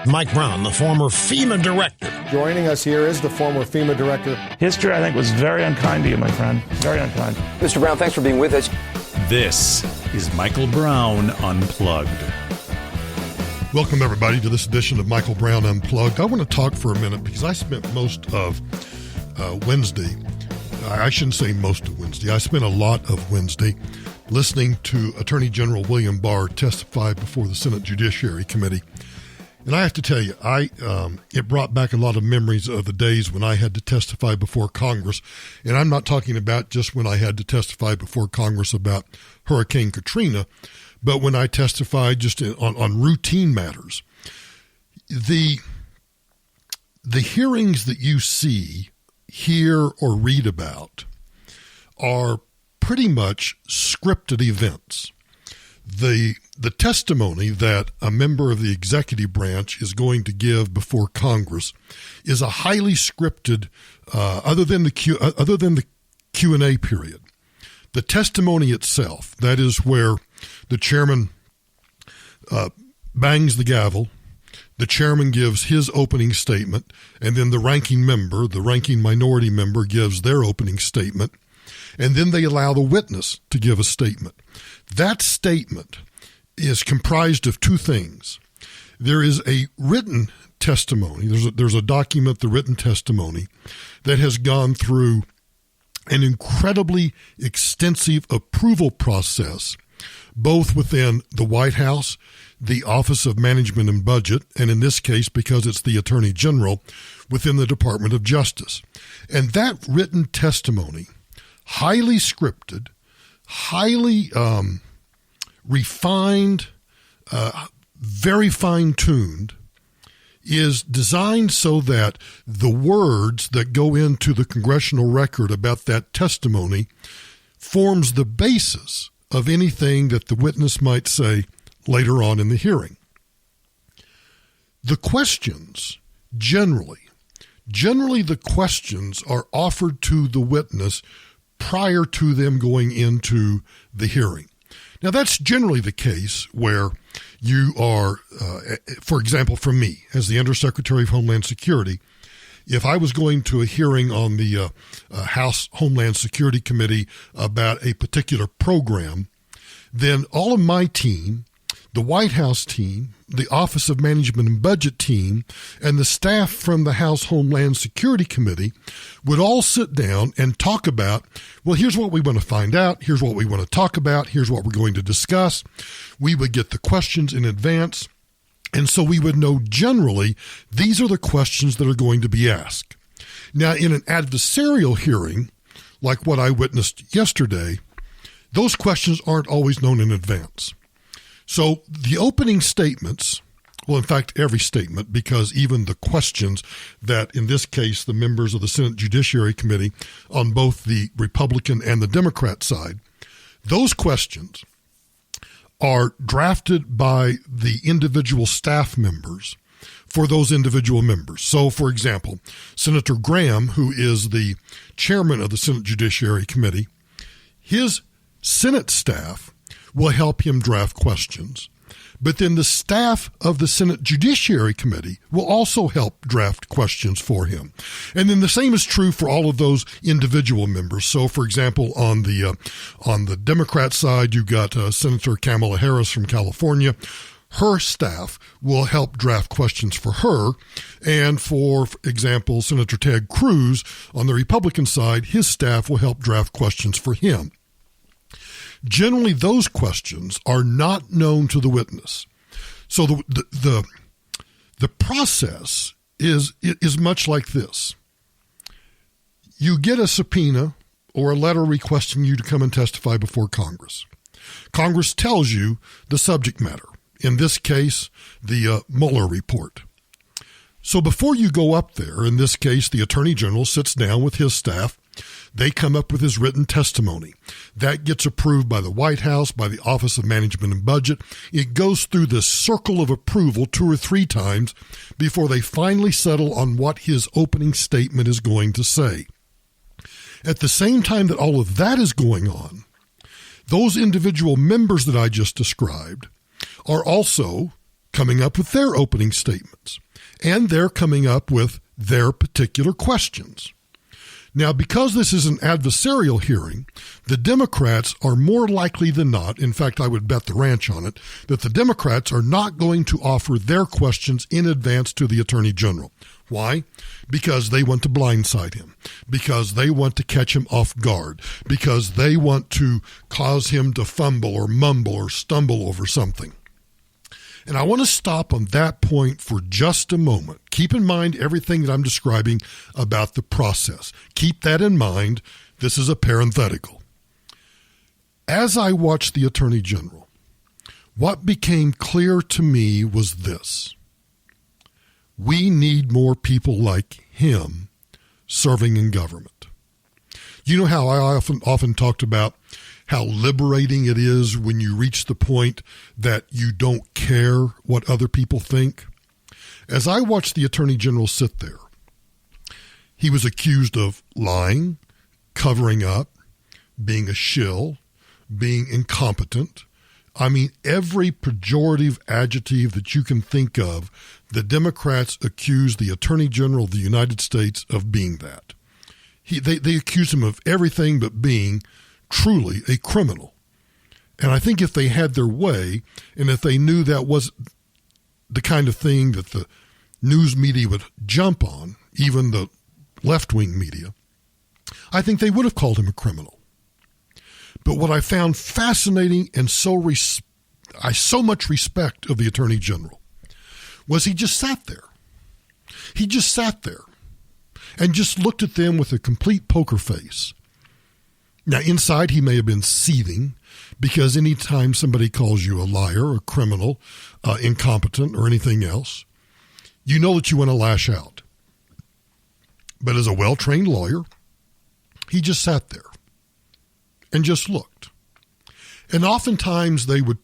Mike Brown, the former FEMA director. Joining us here is the former FEMA director. History, I think, was very unkind to you, my friend. Very unkind. Mr. Brown, thanks for being with us. This is Michael Brown Unplugged. Welcome, everybody, to this edition of Michael Brown Unplugged. I want to talk for a minute because I spent most of Wednesday, I shouldn't say most of Wednesday, I spent a lot of Wednesday listening to Attorney General William Barr testify before the Senate Judiciary Committee. And I have to tell you, it brought back a lot of memories of the days when I had to testify before Congress. And I'm not talking about just when I had to testify before Congress about Hurricane Katrina, but when I testified just on routine matters. The hearings that you see, hear, or read about are pretty much scripted events. The testimony that a member of the executive branch is going to give before Congress is a highly scripted, other than the Q&A period. The testimony itself, that is where the chairman bangs the gavel, the chairman gives his opening statement, and then the ranking minority member gives their opening statement, and then they allow the witness to give a statement. That statement is comprised of two things. There is a written testimony. There's a document, the written testimony, that has gone through an incredibly extensive approval process, both within the White House, the Office of Management and Budget, and in this case, because it's the Attorney General, within the Department of Justice. And that written testimony, highly scripted, highly refined, very fine-tuned, is designed so that the words that go into the congressional record about that testimony forms the basis of anything that the witness might say later on in the hearing. The questions, generally the questions are offered to the witness prior to them going into the hearing. Now, that's generally the case where you are, for example, for me, as the Undersecretary of Homeland Security, if I was going to a hearing on the House Homeland Security Committee about a particular program, then all of my team, the White House team, the Office of Management and Budget team, and the staff from the House Homeland Security Committee would all sit down and talk about, well, here's what we want to find out, here's what we want to talk about, here's what we're going to discuss. We would get the questions in advance, and so we would know generally these are the questions that are going to be asked. Now, in an adversarial hearing, like what I witnessed yesterday, those questions aren't always known in advance. So the opening statements, well, in fact, every statement, because even the questions that, in this case, the members of the Senate Judiciary Committee on both the Republican and the Democrat side, those questions are drafted by the individual staff members for those individual members. So, for example, Senator Graham, who is the chairman of the Senate Judiciary Committee, his Senate staff will help him draft questions. But then the staff of the Senate Judiciary Committee will also help draft questions for him. And then the same is true for all of those individual members. So, for example, on the Democrat side, you've got Senator Kamala Harris from California. Her staff will help draft questions for her. And for example, Senator Ted Cruz on the Republican side, his staff will help draft questions for him. Generally, those questions are not known to the witness. So the process is much like this. You get a subpoena or a letter requesting you to come and testify before Congress. Congress tells you the subject matter. In this case, the Mueller report. So before you go up there, in this case, the Attorney General sits down with his staff. They come up with his written testimony. That gets approved by the White House, by the Office of Management and Budget. It goes through this circle of approval 2 or 3 times before they finally settle on what his opening statement is going to say. At the same time that all of that is going on, those individual members that I just described are also coming up with their opening statements, and they're coming up with their particular questions. Now, because this is an adversarial hearing, the Democrats are more likely than not, in fact, I would bet the ranch on it, that the Democrats are not going to offer their questions in advance to the Attorney General. Why? Because they want to blindside him, because they want to catch him off guard, because they want to cause him to fumble or mumble or stumble over something. And I want to stop on that point for just a moment. Keep in mind everything that I'm describing about the process. Keep that in mind. This is a parenthetical. As I watched the Attorney General, what became clear to me was this. We need more people like him serving in government. You know how I often talked about how liberating it is when you reach the point that you don't care what other people think? As I watched the Attorney General sit there, he was accused of lying, covering up, being a shill, being incompetent. I mean, every pejorative adjective that you can think of, the Democrats accused the Attorney General of the United States of being that. They accused him of everything but being truly a criminal. And I think if they had their way, and if they knew that was the kind of thing that the news media would jump on, even the left-wing media, I think they would have called him a criminal. But what I found fascinating and I so much respect of the Attorney General was he just sat there. He just sat there and just looked at them with a complete poker face. Now, inside, he may have been seething, because anytime somebody calls you a liar, a criminal, incompetent, or anything else, you know that you want to lash out. But as a well-trained lawyer, he just sat there and just looked. And oftentimes, they would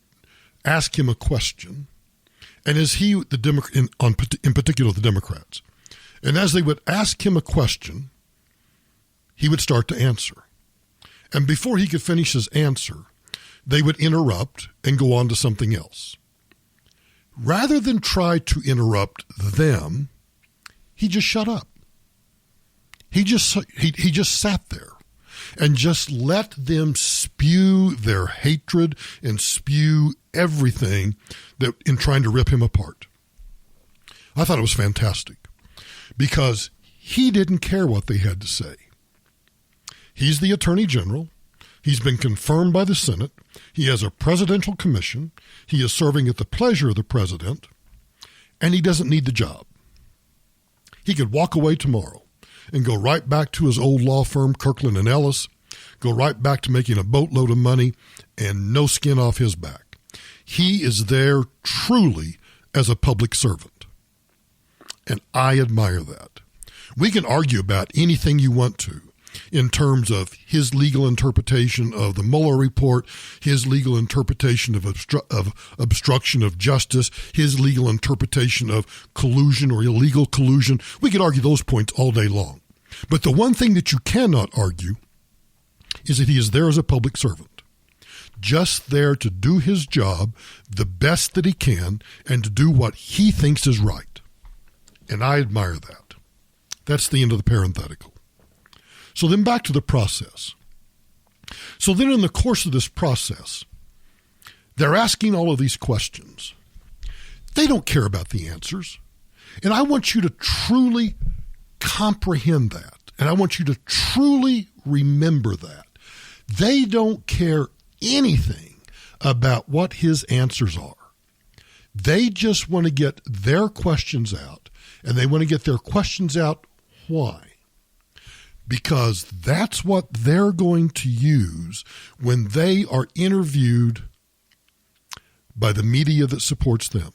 ask him a question, and as in particular the Democrats, and as they would ask him a question, he would start to answer. And before he could finish his answer, they would interrupt and go on to something else. Rather than try to interrupt them, he just shut up. He just sat there and just let them spew their hatred and spew everything that in trying to rip him apart. I thought it was fantastic because he didn't care what they had to say. He's the Attorney General. He's been confirmed by the Senate. He has a presidential commission. He is serving at the pleasure of the president, and he doesn't need the job. He could walk away tomorrow and go right back to his old law firm, Kirkland & Ellis, go right back to making a boatload of money and no skin off his back. He is there truly as a public servant, and I admire that. We can argue about anything you want to in terms of his legal interpretation of the Mueller report, his legal interpretation of obstruction of justice, his legal interpretation of collusion or illegal collusion. We could argue those points all day long. But the one thing that you cannot argue is that he is there as a public servant, just there to do his job the best that he can and to do what he thinks is right. And I admire that. That's the end of the parenthetical. So then back to the process. So then in the course of this process, they're asking all of these questions. They don't care about the answers. And I want you to truly comprehend that. And I want you to truly remember that. They don't care anything about what his answers are. They just want to get their questions out. And they want to get their questions out. Why? Because that's what they're going to use when they are interviewed by the media that supports them.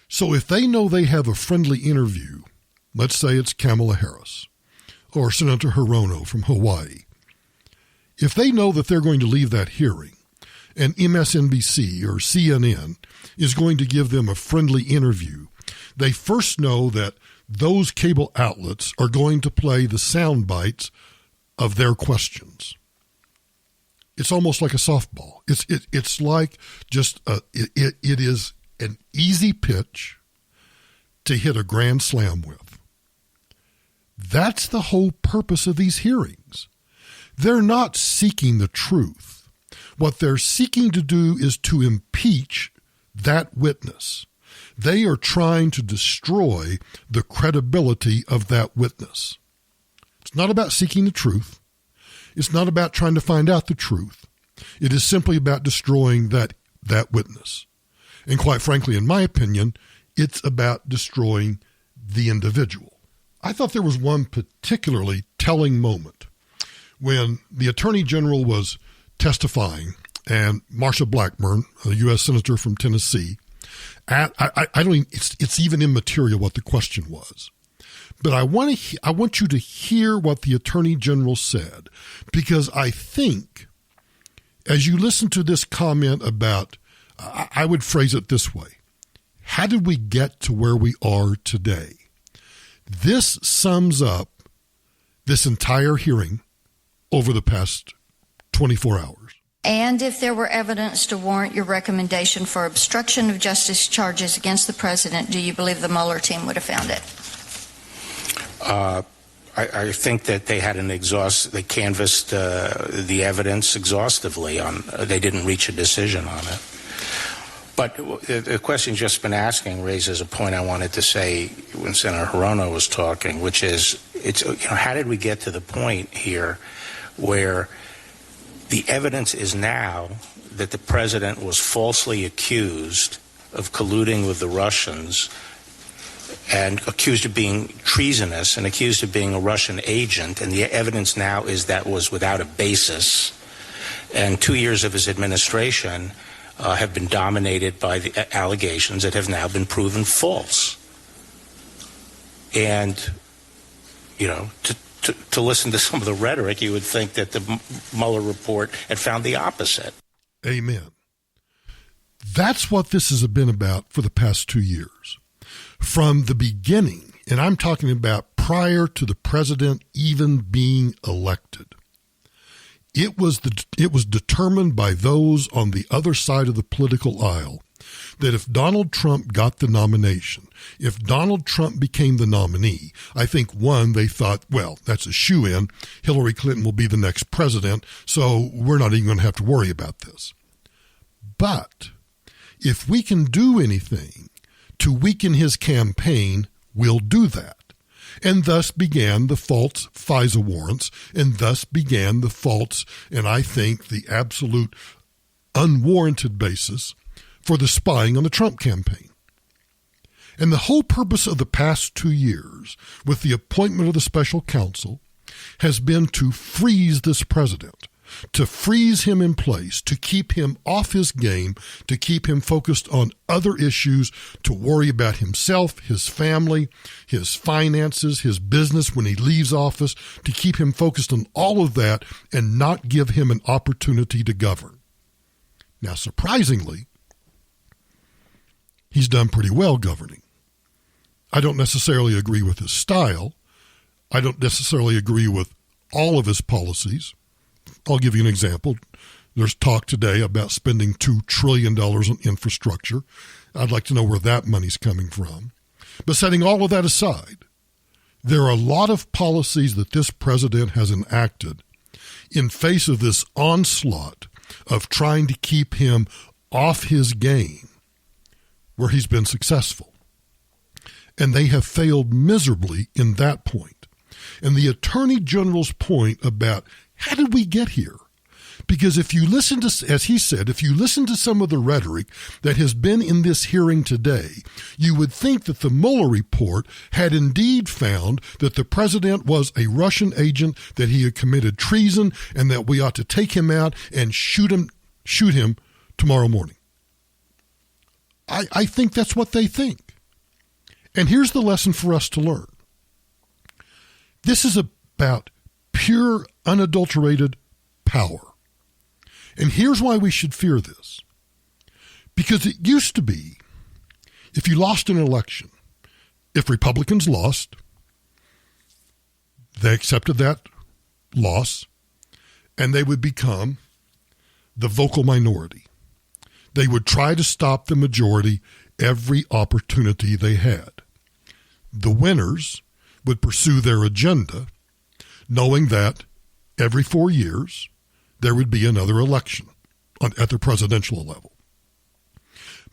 So if they know they have a friendly interview, let's say it's Kamala Harris or Senator Hirono from Hawaii, if they know that they're going to leave that hearing and MSNBC or CNN is going to give them a friendly interview, they first know that those cable outlets are going to play the sound bites of their questions. It's almost like a softball. It's like just it is an easy pitch to hit a grand slam with. That's the whole purpose of these hearings. They're not seeking the truth. What they're seeking to do is to impeach that witness. They are trying to destroy the credibility of that witness. It's not about seeking the truth. It's not about trying to find out the truth. It is simply about destroying that witness. And quite frankly, in my opinion, it's about destroying the individual. I thought there was one particularly telling moment when the Attorney General was testifying and Marsha Blackburn, a U.S. Senator from Tennessee, I don't even, it's even immaterial what the question was. But I want you to hear what the Attorney General said, because I think as you listen to this comment about, I would phrase it this way: how did we get to where we are today? This sums up this entire hearing over the past 24 hours. And if there were evidence to warrant your recommendation for obstruction of justice charges against the president, do you believe the Mueller team would have found it? I think that they had they canvassed the evidence exhaustively. They didn't reach a decision on it. But the question you've just been asking raises a point I wanted to say when Senator Hirono was talking, which is, how did we get to the point here where the evidence is now that the president was falsely accused of colluding with the Russians and accused of being treasonous and accused of being a Russian agent, and the evidence now is that was without a basis, and 2 years of his administration have been dominated by the allegations that have now been proven false. And, to listen to some of the rhetoric, you would think that the Mueller report had found the opposite. Amen. That's what this has been about for the past 2 years. From the beginning, and I'm talking about prior to the president even being elected, it was determined by those on the other side of the political aisle that if Donald Trump got the nomination, if Donald Trump became the nominee, I think, one, they thought, well, that's a shoo-in. Hillary Clinton will be the next president, so we're not even going to have to worry about this. But if we can do anything to weaken his campaign, we'll do that. And thus began the false FISA warrants, and thus began the false, and I think the absolute unwarranted basis for the spying on the Trump campaign. And the whole purpose of the past 2 years with the appointment of the special counsel has been to freeze this president, to freeze him in place, to keep him off his game, to keep him focused on other issues, to worry about himself, his family, his finances, his business when he leaves office, to keep him focused on all of that and not give him an opportunity to govern. Now, surprisingly, he's done pretty well governing. I don't necessarily agree with his style. I don't necessarily agree with all of his policies. I'll give you an example. There's talk today about spending $2 trillion on infrastructure. I'd like to know where that money's coming from. But setting all of that aside, there are a lot of policies that this president has enacted in face of this onslaught of trying to keep him off his game where he's been successful. And they have failed miserably in that point. And the Attorney General's point about how did we get here? Because if you listen to, as he said, if you listen to some of the rhetoric that has been in this hearing today, you would think that the Mueller report had indeed found that the president was a Russian agent, that he had committed treason, and that we ought to take him out and shoot him tomorrow morning. I think that's what they think. And here's the lesson for us to learn. This is about pure, unadulterated power. And here's why we should fear this. Because it used to be, if you lost an election, if Republicans lost, they accepted that loss, and they would become the vocal minority. They would try to stop the majority every opportunity they had. The winners would pursue their agenda, knowing that every 4 years there would be another election at the presidential level.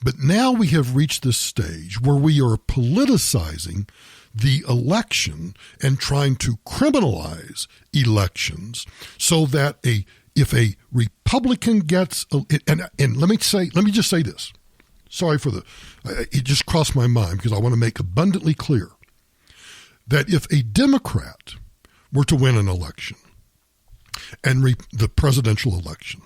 But now we have reached this stage where we are politicizing the election and trying to criminalize elections so that if a Republican gets, and let me just say this. Sorry for it just crossed my mind because I want to make abundantly clear that if a Democrat were to win an election and the presidential election,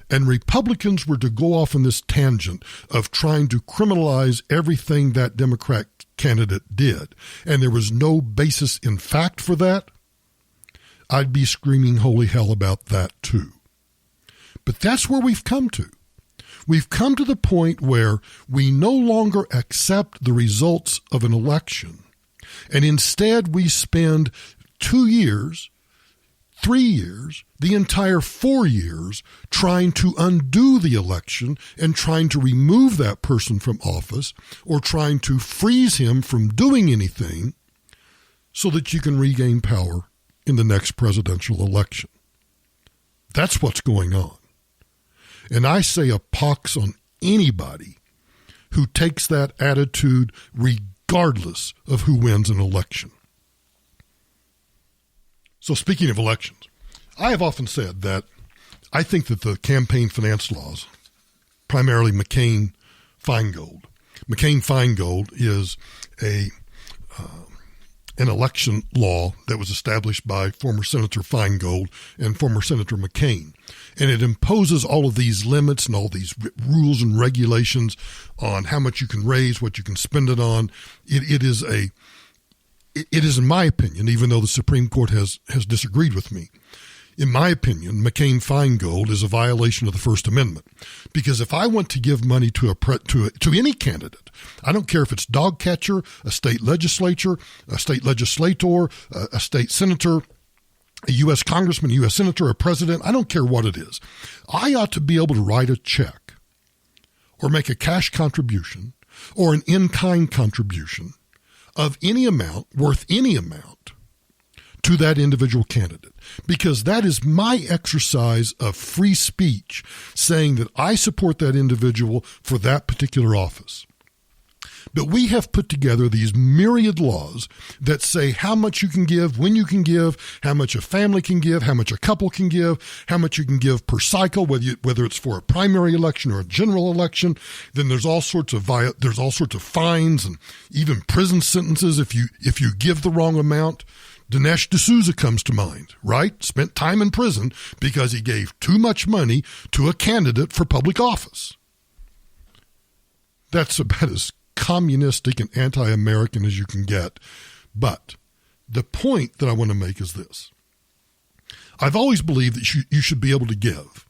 and Republicans were to go off on this tangent of trying to criminalize everything that Democrat candidate did, and there was no basis in fact for that, I'd be screaming holy hell about that too. But that's where we've come to. We've come to the point where we no longer accept the results of an election, and instead we spend 2 years, 3 years, the entire 4 years trying to undo the election and trying to remove that person from office or trying to freeze him from doing anything so that you can regain power in the next presidential election. That's what's going on. And I say a pox on anybody who takes that attitude regardless of who wins an election. So speaking of elections, I have often said that I think that the campaign finance laws, primarily McCain-Feingold is an election law that was established by former Senator Feingold and former Senator McCain. And it imposes all of these limits and all these rules and regulations on how much you can raise, what you can spend it on. It is, in my opinion, even though the Supreme Court has disagreed with me, in my opinion, McCain-Feingold is a violation of the First Amendment. Because if I want to give money to any candidate, I don't care if it's dog catcher, a state legislator, a state senator, a U.S. congressman, a U.S. senator, a president, I don't care what it is. I ought to be able to write a check or make a cash contribution or an in-kind contribution of any amount, worth any amount, to that individual candidate, because that is my exercise of free speech, saying that I support that individual for that particular office. But we have put together these myriad laws that say how much you can give, when you can give, how much a family can give, how much a couple can give, how much you can give per cycle, whether it's for a primary election or a general election. Then there's all sorts of fines and even prison sentences if you give the wrong amount. Dinesh D'Souza comes to mind, right? Spent time in prison because he gave too much money to a candidate for public office. That's about as communistic and anti-American as you can get. But the point that I want to make is this. I've always believed that you should be able to give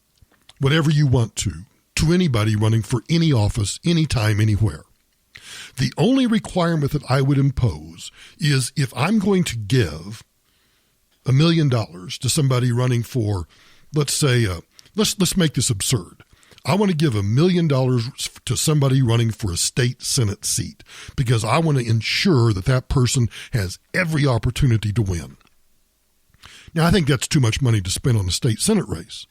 whatever you want to anybody running for any office, anytime, anywhere. The only requirement that I would impose is if I'm going to give $1 million to somebody running for, let's say, let's make this absurd. I want to give $1 million to somebody running for a state Senate seat because I want to ensure that person has every opportunity to win. Now, I think that's too much money to spend on a state Senate race,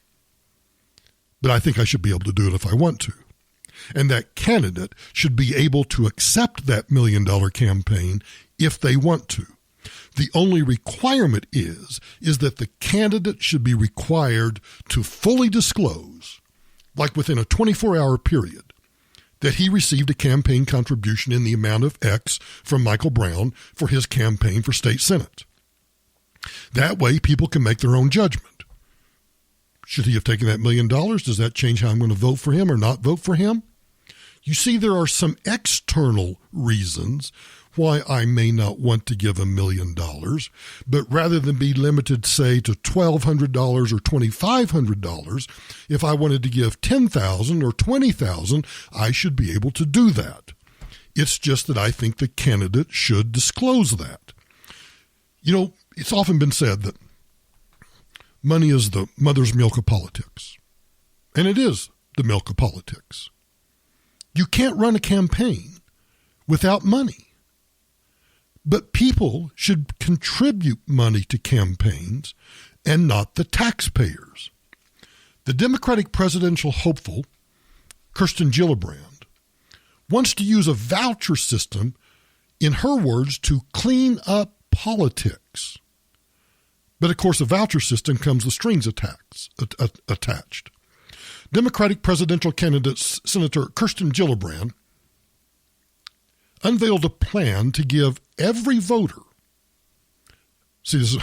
but I think I should be able to do it if I want to. And that candidate should be able to accept that $1 million campaign if they want to. The only requirement is that the candidate should be required to fully disclose, like within a 24-hour period, that he received a campaign contribution in the amount of X from Michael Brown for his campaign for state Senate. That way, people can make their own judgment. Should he have taken that $1 million? Does that change how I'm going to vote for him or not vote for him? You see, there are some external reasons why I may not want to give $1 million, but rather than be limited, say, to $1,200 or $2,500, if I wanted to give $10,000 or $20,000, I should be able to do that. It's just that I think the candidate should disclose that. You know, it's often been said that money is the mother's milk of politics, and it is the milk of politics. You can't run a campaign without money. But people should contribute money to campaigns and not the taxpayers. The Democratic presidential hopeful, Kirsten Gillibrand, wants to use a voucher system, in her words, to clean up politics. But of course, a voucher system comes with strings attached. Democratic presidential candidate Senator Kirsten Gillibrand unveiled a plan to give every voter, see this,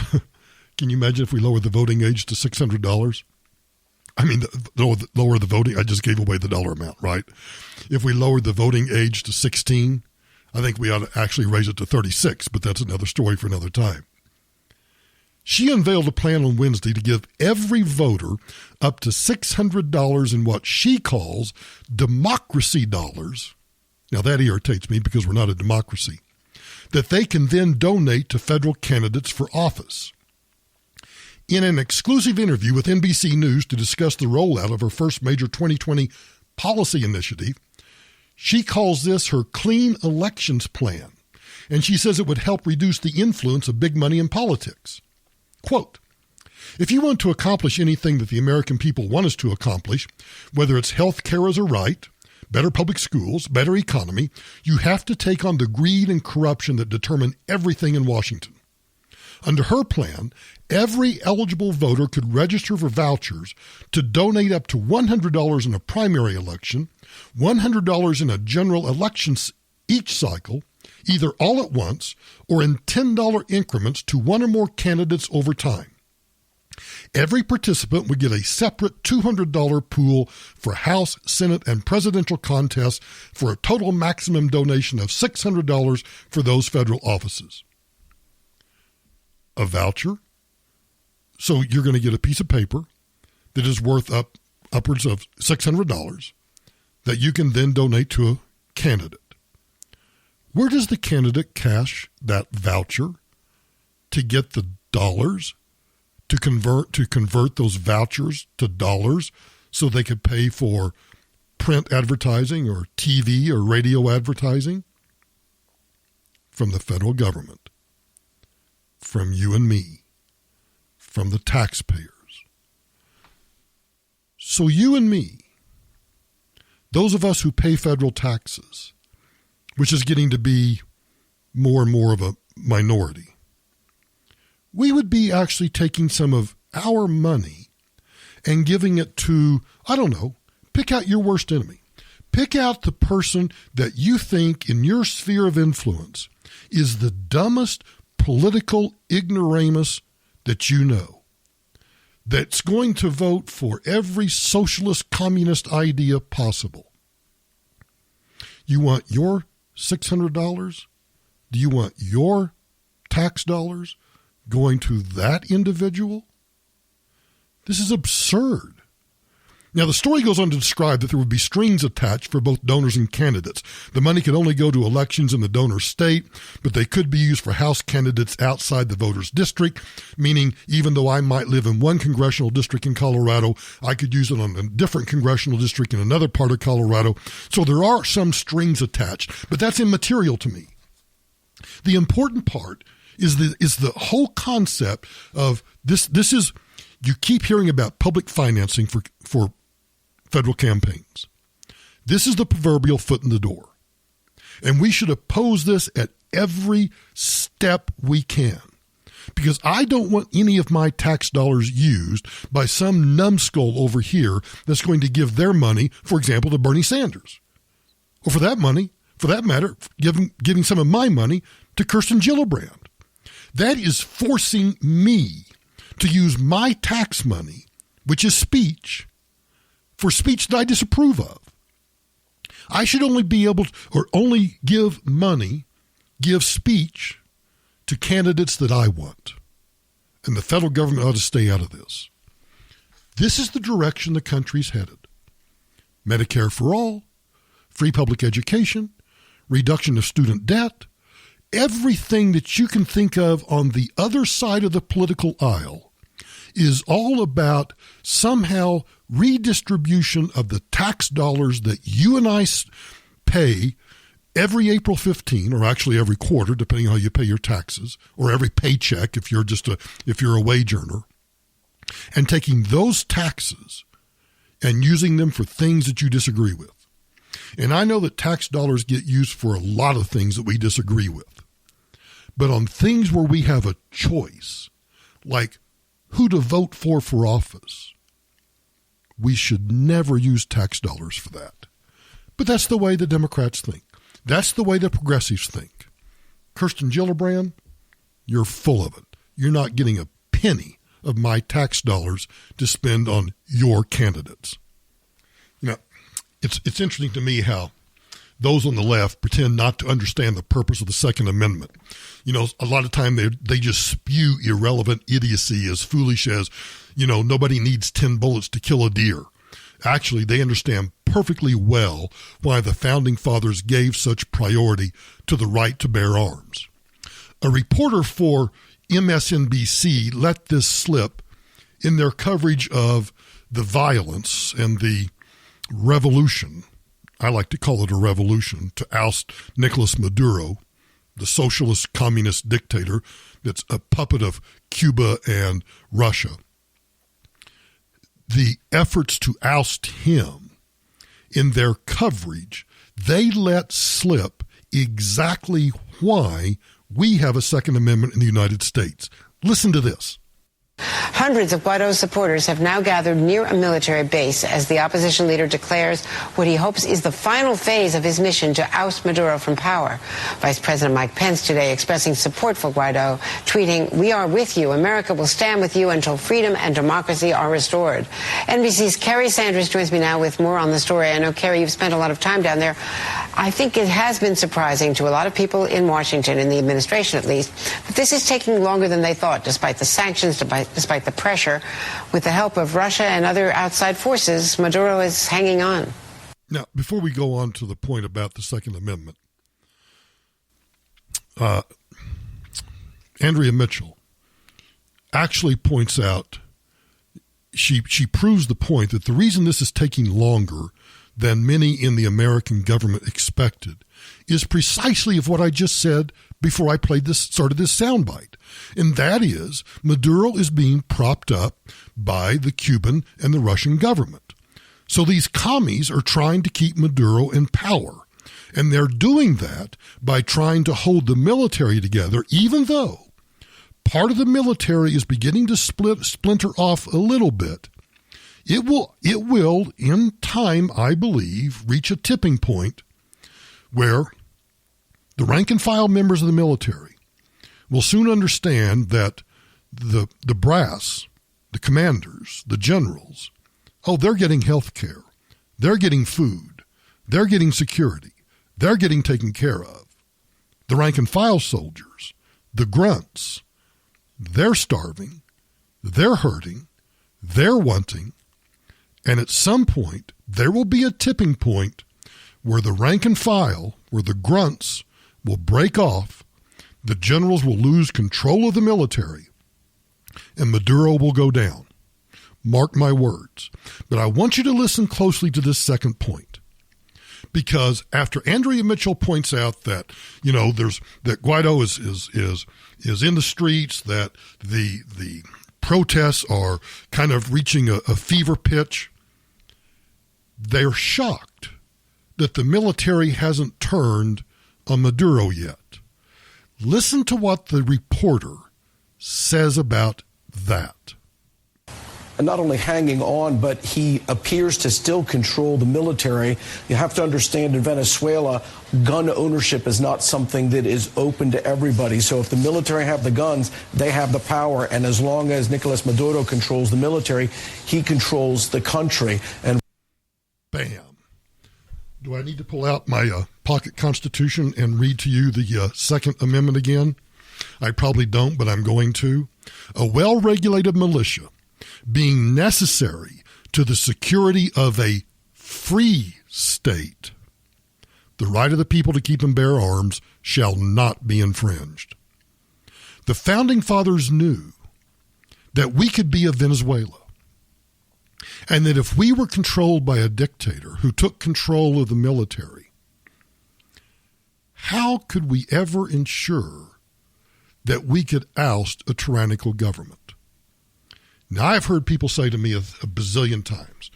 can you imagine if we lowered the voting age to $600? I mean, lower the voting, I just gave away the dollar amount, right? If we lowered the voting age to 16, I think we ought to actually raise it to 36, but that's another story for another time. She unveiled a plan on Wednesday to give every voter up to $600 in what she calls democracy dollars. Now that irritates me because we're not a democracy. That they can then donate to federal candidates for office. In an exclusive interview with NBC News to discuss the rollout of her first major 2020 policy initiative, she calls this her clean elections plan, and she says it would help reduce the influence of big money in politics. Quote, if you want to accomplish anything that the American people want us to accomplish, whether it's health care as a right, better public schools, better economy, you have to take on the greed and corruption that determine everything in Washington. Under her plan, every eligible voter could register for vouchers to donate up to $100 in a primary election, $100 in a general election each cycle, either all at once or in $10 increments to one or more candidates over time. Every participant would get a separate $200 pool for House, Senate, and presidential contests for a total maximum donation of $600 for those federal offices. A voucher? So you're going to get a piece of paper that is worth upwards of $600 that you can then donate to a candidate. Where does the candidate cash that voucher to get the dollars to convert those vouchers to dollars so they could pay for print advertising or TV or radio advertising? From the federal government. From you and me, from the taxpayers. So you and me, those of us who pay federal taxes, which is getting to be more and more of a minority, we would be actually taking some of our money and giving it to, I don't know, pick out your worst enemy. Pick out the person that you think in your sphere of influence is the dumbest political ignoramus that you know, that's going to vote for every socialist communist idea possible. You want your $600? Do you want your tax dollars going to that individual? This is absurd. Now, the story goes on to describe that there would be strings attached for both donors and candidates. The money could only go to elections in the donor state, but they could be used for House candidates outside the voter's district, meaning even though I might live in one congressional district in Colorado, I could use it on a different congressional district in another part of Colorado. So there are some strings attached, but that's immaterial to me. The important part is the whole concept of this. This is, you keep hearing about public financing for federal campaigns. This is the proverbial foot in the door. And we should oppose this at every step we can. Because I don't want any of my tax dollars used by some numbskull over here that's going to give their money, for example, to Bernie Sanders. Or for that matter, giving some of my money to Kirsten Gillibrand. That is forcing me to use my tax money, which is speech, for speech that I disapprove of. I should only be able to, or only give speech to candidates that I want. And the federal government ought to stay out of this. This is the direction the country's headed. Medicare for all, free public education, reduction of student debt, everything that you can think of on the other side of the political aisle is all about somehow redistribution of the tax dollars that you and I pay every April 15, or actually every quarter, depending on how you pay your taxes, or every paycheck if you're a wage earner, and taking those taxes and using them for things that you disagree with. And I know that tax dollars get used for a lot of things that we disagree with. But on things where we have a choice, like who to vote for office, we should never use tax dollars for that. But that's the way the Democrats think. That's the way the progressives think. Kirsten Gillibrand, you're full of it. You're not getting a penny of my tax dollars to spend on your candidates. You know, it's interesting to me how those on the left pretend not to understand the purpose of the Second Amendment. You know, a lot of time they just spew irrelevant idiocy as foolish as, you know, nobody needs 10 bullets to kill a deer. Actually, they understand perfectly well why the Founding Fathers gave such priority to the right to bear arms. A reporter for MSNBC let this slip in their coverage of the violence and the revolution. I like to call it a revolution, to oust Nicolas Maduro, the socialist communist dictator that's a puppet of Cuba and Russia. The efforts to oust him, in their coverage, they let slip exactly why we have a Second Amendment in the United States. Listen to this. Hundreds of Guaido's supporters have now gathered near a military base as the opposition leader declares what he hopes is the final phase of his mission to oust Maduro from power. Vice President Mike Pence today expressing support for Guaido, tweeting, "We are with you. America will stand with you until freedom and democracy are restored." NBC's Kerry Sanders joins me now with more on the story. I know, Kerry, you've spent a lot of time down there. I think it has been surprising to a lot of people in Washington, in the administration at least, that this is taking longer than they thought, despite the sanctions, despite the pressure. With the help of Russia and other outside forces, Maduro is hanging on. Now, before we go on to the point about the Second Amendment, Andrea Mitchell actually points out, she proves the point that the reason this is taking longer than many in the American government expected is precisely of what I just said before I started this soundbite. And that is, Maduro is being propped up by the Cuban and the Russian government. So these commies are trying to keep Maduro in power. And they're doing that by trying to hold the military together, even though part of the military is beginning to splinter off a little bit. It will, in time, I believe, reach a tipping point where the rank and file members of the military will soon understand that the brass, the commanders, the generals, they're getting health care, they're getting food, they're getting security, they're getting taken care of. The rank and file soldiers, the grunts, they're starving, they're hurting, they're wanting, and at some point there will be a tipping point where the rank and file, where the grunts will break off, the generals will lose control of the military, and Maduro will go down. Mark my words. But I want you to listen closely to this second point. Because after Andrea Mitchell points out that, that Guaido is in the streets, that the protests are kind of reaching a fever pitch, they're shocked that the military hasn't turned on Maduro yet. Listen to what the reporter says about that. And not only hanging on, but he appears to still control the military. You have to understand, in Venezuela, gun ownership is not something that is open to everybody. So if the military have the guns, they have the power. And as long as Nicolas Maduro controls the military, he controls the country. And bam. Do I need to pull out my pocket constitution and read to you the Second Amendment again? I probably don't, but I'm going to. A well-regulated militia being necessary to the security of a free state, the right of the people to keep and bear arms shall not be infringed. The Founding Fathers knew that we could be a Venezuela, and that if we were controlled by a dictator who took control of the military, how could we ever ensure that we could oust a tyrannical government? Now, I've heard people say to me a bazillion times,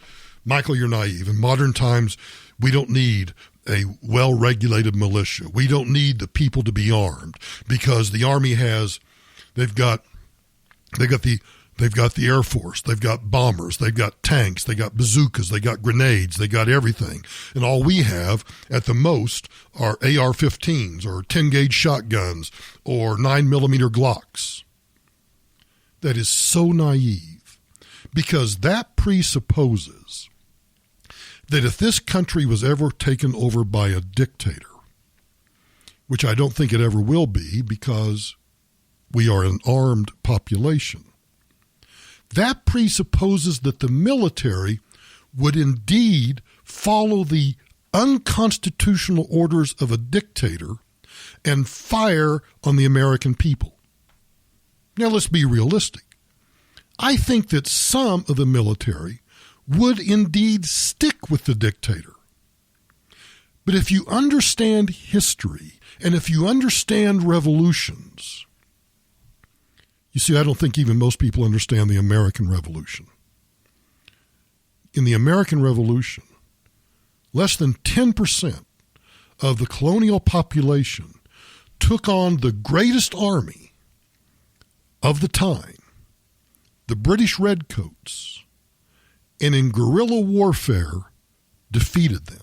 Michael, you're naive. In modern times, we don't need a well-regulated militia. We don't need the people to be armed because the Army they've got the Air Force, they've got bombers, they've got tanks, they got bazookas, they got grenades, they got everything. And all we have at the most are AR-15s or 10-gauge shotguns or 9mm Glocks. That is so naive because that presupposes that if this country was ever taken over by a dictator, which I don't think it ever will be because we are an armed population, that presupposes that the military would indeed follow the unconstitutional orders of a dictator and fire on the American people. Now, let's be realistic. I think that some of the military would indeed stick with the dictator. But if you understand history and if you understand revolutions, you see, I don't think even most people understand the American Revolution. In the American Revolution, less than 10% of the colonial population took on the greatest army of the time, the British Redcoats, and in guerrilla warfare defeated them.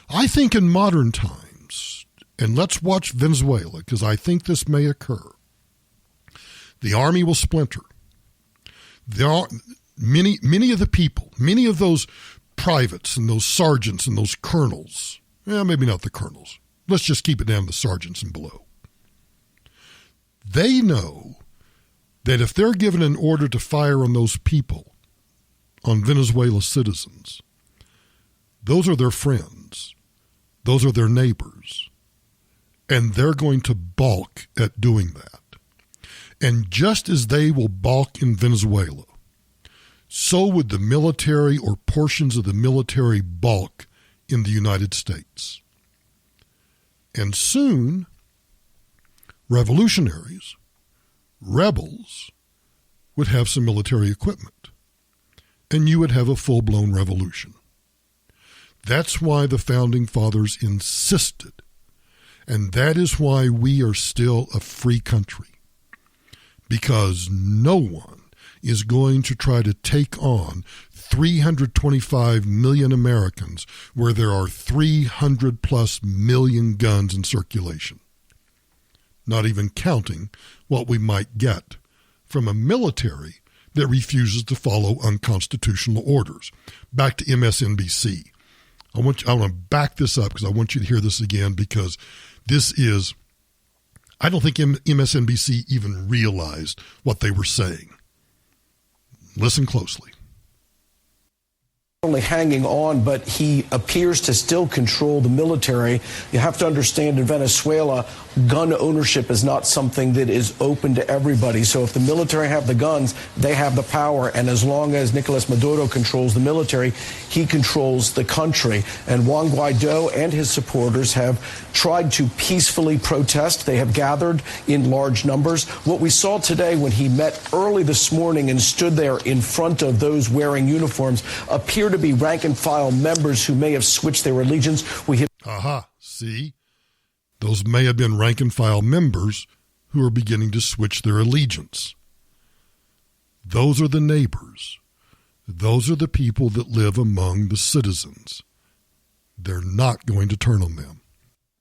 I think in modern times, and let's watch Venezuela because I think this may occur, the Army will splinter. There are many of the people, many of those privates and those sergeants and those colonels, maybe not the colonels, let's just keep it down to the sergeants and below. They know that if they're given an order to fire on those people, on Venezuela citizens, those are their friends, those are their neighbors, and they're going to balk at doing that. And just as they will balk in Venezuela, so would the military or portions of the military balk in the United States. And soon, revolutionaries, rebels, would have some military equipment. And you would have a full-blown revolution. That's why the Founding Fathers insisted, and that is why we are still a free country, because no one is going to try to take on 325 million Americans where there are 300+ million guns in circulation, not even counting what we might get from a military that refuses to follow unconstitutional orders. Back to MSNBC. I want to back this up because I want you to hear this again because this is, I don't think MSNBC even realized what they were saying. Listen closely. Only hanging on, but he appears to still control the military. You have to understand in Venezuela, gun ownership is not something that is open to everybody. So if the military have the guns, they have the power. And as long as Nicolas Maduro controls the military, he controls the country. And Juan Guaido and his supporters have tried to peacefully protest. They have gathered in large numbers. What we saw today when he met early this morning and stood there in front of those wearing uniforms appear to be rank-and-file members who may have switched their allegiance. See? Those may have been rank-and-file members who are beginning to switch their allegiance. Those are the neighbors. Those are the people that live among the citizens. They're not going to turn on them.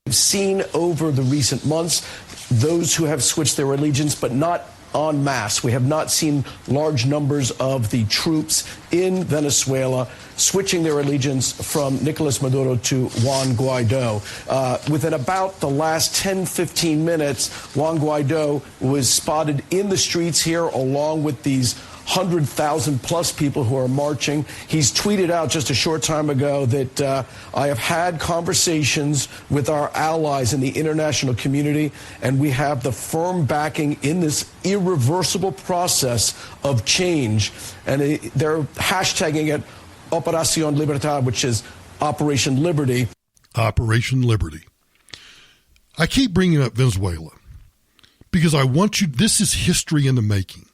We've seen over the recent months those who have switched their allegiance, but not en masse. We have not seen large numbers of the troops in Venezuela switching their allegiance from Nicolas Maduro to Juan Guaido. Within about the last 10-15 minutes, Juan Guaido was spotted in the streets here along with these 100,000 plus people who are marching. He's tweeted out just a short time ago that I have had conversations with our allies in the international community, and we have the firm backing in this irreversible process of change. And they're hashtagging it Operación Libertad, which is Operation Liberty. Operation Liberty. I keep bringing up Venezuela because I want you, this is history in the making.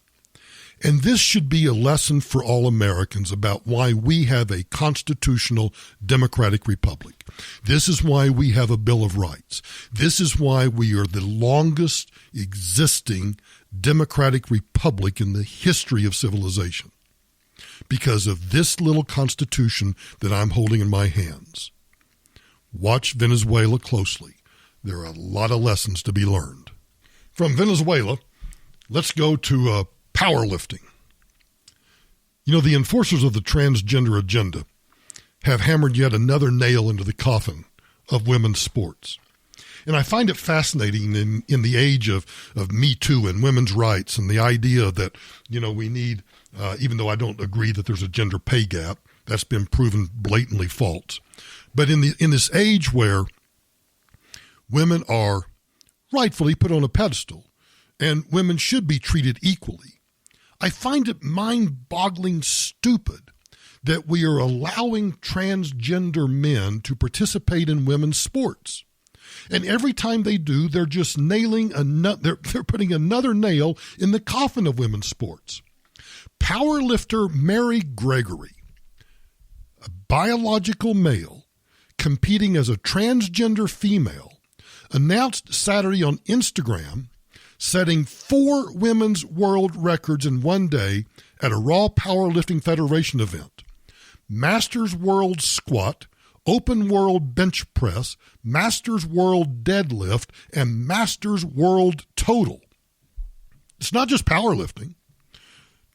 And this should be a lesson for all Americans about why we have a constitutional democratic republic. This is why we have a Bill of Rights. This is why we are the longest existing democratic republic in the history of civilization. Because of this little constitution that I'm holding in my hands. Watch Venezuela closely. There are a lot of lessons to be learned. From Venezuela, let's go to powerlifting. You know, the enforcers of the transgender agenda have hammered yet another nail into the coffin of women's sports. And I find it fascinating in the age of Me Too and women's rights and the idea that, you know, we need, even though I don't agree that there's a gender pay gap, that's been proven blatantly false. But in this age where women are rightfully put on a pedestal and women should be treated equally, I find it mind-boggling stupid that we are allowing transgender men to participate in women's sports. And every time they do, they're just they're putting another nail in the coffin of women's sports. Powerlifter Mary Gregory, a biological male competing as a transgender female, announced Saturday on Instagram setting 4 women's world records in one day at a Raw Powerlifting Federation event. Masters World Squat, Open World Bench Press, Masters World Deadlift, and Masters World Total. It's not just powerlifting.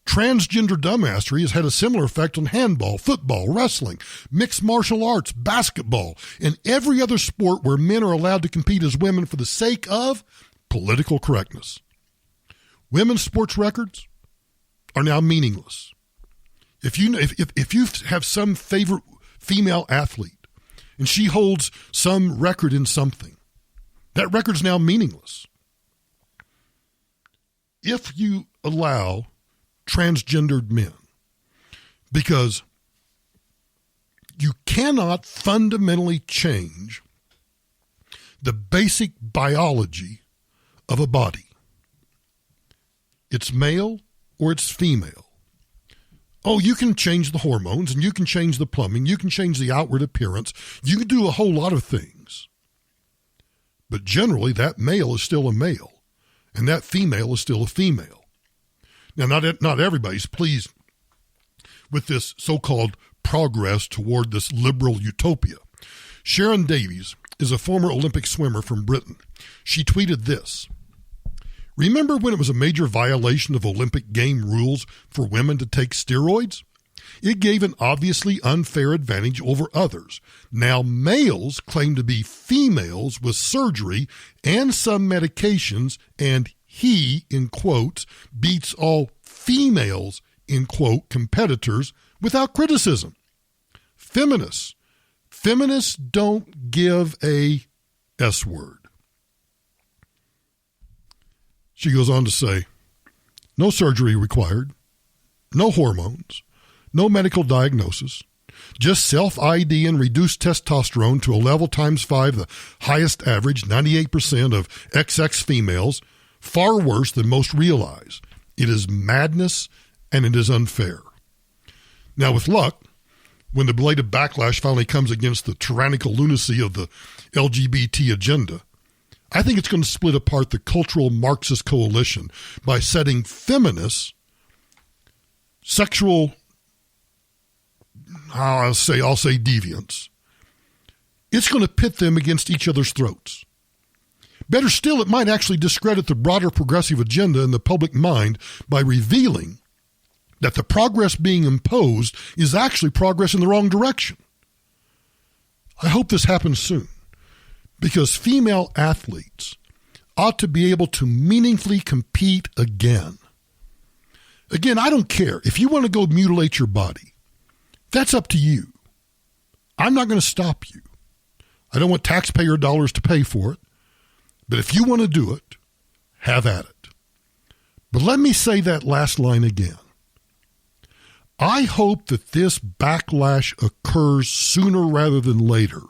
Transgender dumbassery has had a similar effect on handball, football, wrestling, mixed martial arts, basketball, and every other sport where men are allowed to compete as women for the sake of political correctness. Women's sports records are now meaningless. If you have some favorite female athlete and she holds some record in something, that record is now meaningless. If you allow transgendered men, because you cannot fundamentally change the basic biology of a body. It's male or it's female. Oh, you can change the hormones and you can change the plumbing. You can change the outward appearance. You can do a whole lot of things. But generally, that male is still a male and that female is still a female. Now, not everybody's pleased with this so-called progress toward this liberal utopia. Sharon Davies is a former Olympic swimmer from Britain. She tweeted this: "Remember when it was a major violation of Olympic game rules for women to take steroids? It gave an obviously unfair advantage over others. Now males claim to be females with surgery and some medications, and he, in quotes, beats all females, in quote, competitors without criticism. Feminists don't give a S word." She goes on to say, "No surgery required, no hormones, no medical diagnosis, just self-ID and reduced testosterone to a level ×5, the highest average, 98% of XX females, far worse than most realize. It is madness and it is unfair." Now, with luck, when the belated backlash finally comes against the tyrannical lunacy of the LGBT agenda, I think it's going to split apart the cultural Marxist coalition by setting feminists, sexual, I'll say deviants. It's going to pit them against each other's throats. Better still, it might actually discredit the broader progressive agenda in the public mind by revealing that the progress being imposed is actually progress in the wrong direction. I hope this happens soon, because female athletes ought to be able to meaningfully compete again. Again, I don't care. If you want to go mutilate your body, that's up to you. I'm not going to stop you. I don't want taxpayer dollars to pay for it. But if you want to do it, have at it. But let me say that last line again. I hope that this backlash occurs sooner rather than later,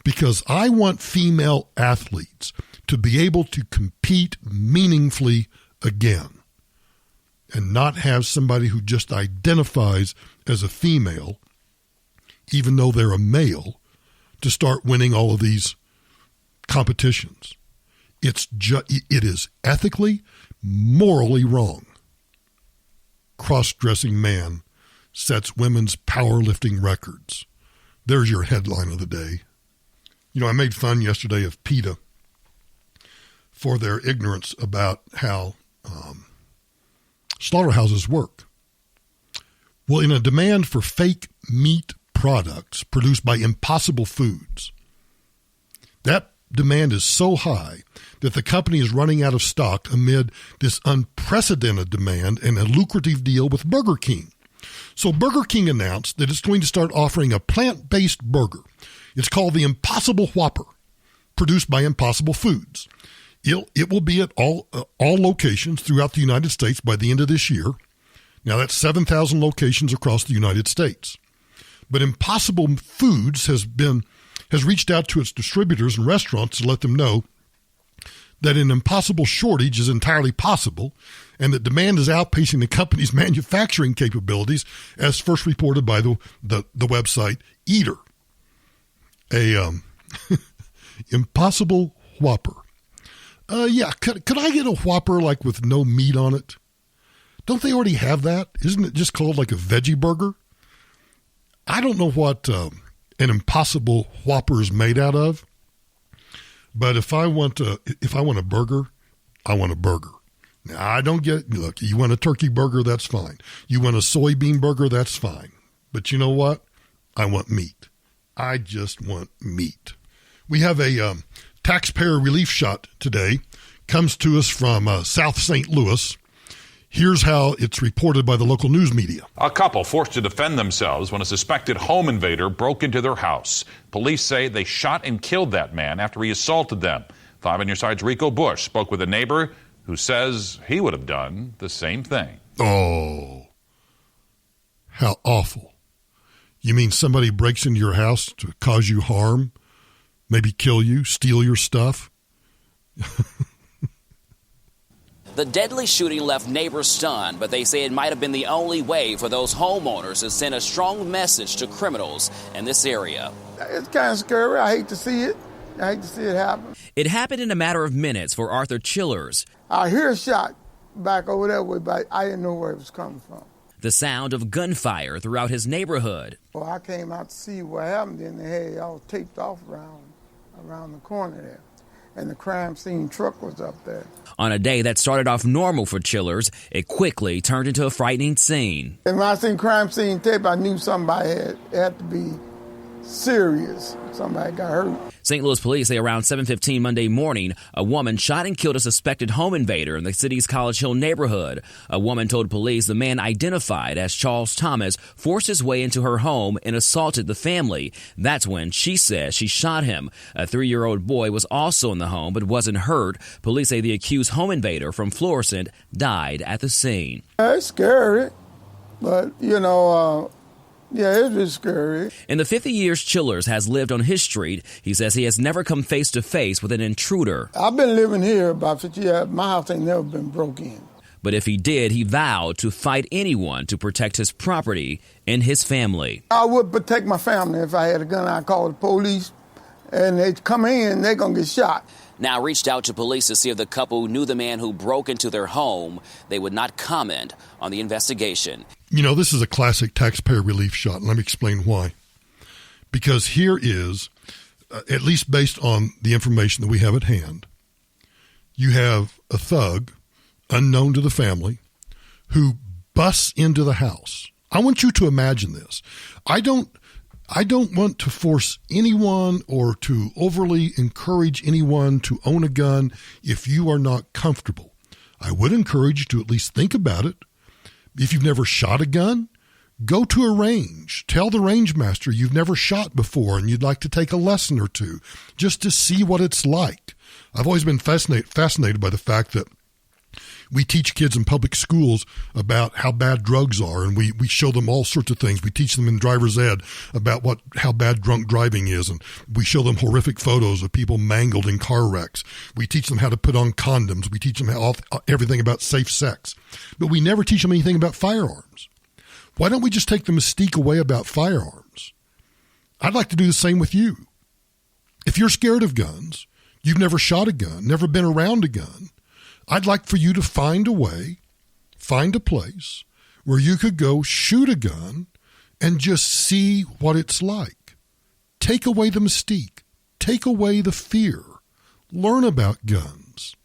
because I want female athletes to be able to compete meaningfully again and not have somebody who just identifies as a female, even though they're a male, to start winning all of these competitions. It is ethically, morally wrong. Cross-dressing man sets women's powerlifting records. There's your headline of the day. You know, I made fun yesterday of PETA for their ignorance about how slaughterhouses work. Well, in a demand for fake meat products produced by Impossible Foods, that demand is so high that the company is running out of stock amid this unprecedented demand and a lucrative deal with Burger King. So Burger King announced that it's going to start offering a plant-based burger. It's called the Impossible Whopper, produced by Impossible Foods. It will be at all locations throughout the United States by the end of this year. Now, that's 7,000 locations across the United States. But Impossible Foods has reached out to its distributors and restaurants to let them know that an impossible shortage is entirely possible and that demand is outpacing the company's manufacturing capabilities, as first reported by the website Eater. Impossible Whopper. Could I get a Whopper like with no meat on it? Don't they already have that? Isn't it just called like a veggie burger? I don't know what an Impossible Whopper is made out of, but if I want a burger, I want a burger. Now, I don't look, you want a turkey burger, that's fine. You want a soybean burger, that's fine. But you know what? I want meat. I just want meat. We have a taxpayer relief shot today. Comes to us from South St. Louis. Here's how it's reported by the local news media. A couple forced to defend themselves when a suspected home invader broke into their house. Police say they shot and killed that man after he assaulted them. 5 on your side's Rico Bush spoke with a neighbor who says he would have done the same thing. Oh, how awful. You mean somebody breaks into your house to cause you harm, maybe kill you, steal your stuff? The deadly shooting left neighbors stunned, but they say it might have been the only way for those homeowners to send a strong message to criminals in this area. It's kind of scary. I hate to see it. I hate to see it happen. It happened in a matter of minutes for Arthur Chillers. I hear a shot back over that way, but I didn't know where it was coming from. The sound of gunfire throughout his neighborhood. Well, I came out to see what happened, and they had it all taped off around the corner there. And the crime scene truck was up there. On a day that started off normal for Chillers, it quickly turned into a frightening scene. And when I seen crime scene tape, I knew somebody had to be serious. Somebody got hurt. St. Louis police say around 7:15 Monday morning, a woman shot and killed a suspected home invader in the city's College Hill neighborhood. A woman told police the man identified as Charles Thomas forced his way into her home and assaulted the family. That's when she says she shot him. A 3-year-old boy was also in the home but wasn't hurt. Police say the accused home invader from Florissant died at the scene. It's scary, but, yeah, it is scary. In the 50 years Chillers has lived on his street, he says he has never come face to face with an intruder. I've been living here about 50 years. My house ain't never been broke in. But if he did, he vowed to fight anyone to protect his property and his family. I would protect my family. If I had a gun, I'd call the police, and they'd come in, they're going to get shot. Now reached out to police to see if the couple knew the man who broke into their home. They would not comment on the investigation. You know, this is a classic taxpayer relief shot. Let me explain why. Because here is, at least based on the information that we have at hand, you have a thug, unknown to the family, who busts into the house. I want you to imagine this. I don't want to force anyone or to overly encourage anyone to own a gun if you are not comfortable. I would encourage you to at least think about it. If you've never shot a gun, go to a range. Tell the range master you've never shot before and you'd like to take a lesson or two just to see what it's like. I've always been fascinated by the fact that We teach kids in public schools about how bad drugs are, and we show them all sorts of things. We teach them in driver's ed about how bad drunk driving is, and we show them horrific photos of people mangled in car wrecks. We teach them how to put on condoms. We teach them everything about safe sex. But we never teach them anything about firearms. Why don't we just take the mystique away about firearms? I'd like to do the same with you. If you're scared of guns, you've never shot a gun, never been around a gun, I'd like for you to find a way, find a place where you could go shoot a gun and just see what it's like. Take away the mystique. Take away the fear. Learn about guns.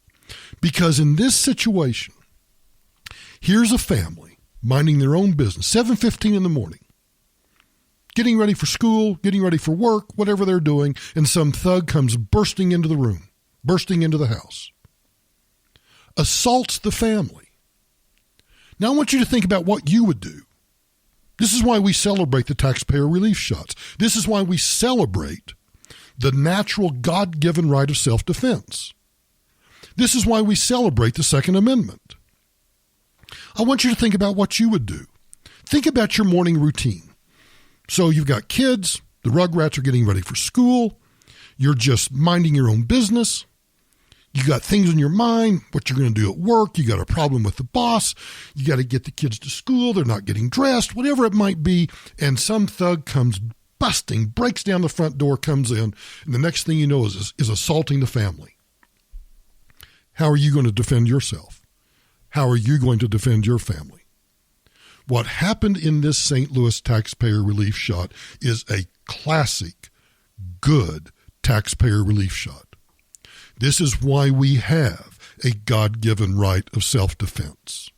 Because in this situation, here's a family minding their own business, 7:15 in the morning, getting ready for school, getting ready for work, whatever they're doing, and some thug comes bursting into the room, bursting into the house, assaults the family. Now I want you to think about what you would do. This is why we celebrate the taxpayer relief shots. This is why we celebrate the natural God-given right of self-defense. This is why we celebrate the Second Amendment. I want you to think about what you would do. Think about your morning routine. So you've got kids, the Rugrats are getting ready for school, you're just minding your own business, you got things in your mind, what you're going to do at work, you got a problem with the boss, you got to get the kids to school, they're not getting dressed, whatever it might be, and some thug comes busting, breaks down the front door, comes in, and the next thing you know is assaulting the family. How are you going to defend yourself? How are you going to defend your family? What happened in this St. Louis taxpayer relief shot is a classic, good taxpayer relief shot. This is why we have a God-given right of self-defense.